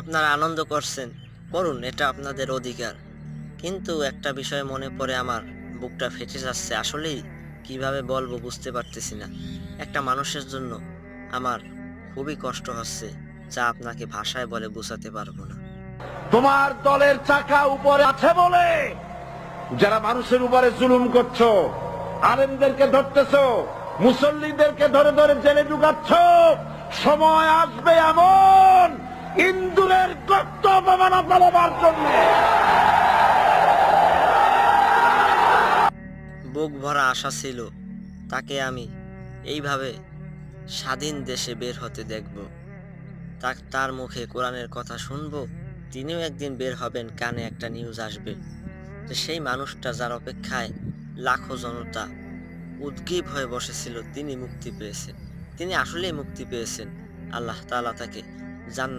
আপনারা আনন্দ করছেন, করুন, এটা আপনাদের অধিকার। কিন্তু একটা বিষয় মনে পড়ে আমার, বুকটা ফেটে যাচ্ছে আসলেই। কিভাবে বলবো বুঝতে পারতেছি না। একটা মানুষের জন্য আমার খুবই কষ্ট হচ্ছে, যা আপনাকে ভাষায় বলে বোঝাতে পারবো না। তোমার দলের চাকা উপরে আছে বলে যারা মানুষের উপরে জুলুম করছো, আলেমদেরকে ধরতেছো, মুসল্লিদেরকে ধরে ধরে জেলে ঢুকাচ্ছ, সময় আসবে এমন ইন্দুরের গর্ত অপমানা পালাবার জন্য। বুক ভরা আশা ছিল তাকে আমি এইভাবে স্বাধীন দেশে বের হতে দেখব, তার মুখে কোরআনের কথা শুনবো, তিনিও একদিন বের হবেন, কানে একটা নিউজ আসবে যে সেই মানুষটা যার অপেক্ষায় লাখো জনতা উদ্গ্রীব হয়ে বসেছিল তিনি মুক্তি পেয়েছেন। তিনি আসলেই মুক্তি পেয়েছেন। আল্লাহ তাআলা তাকে জান্নাত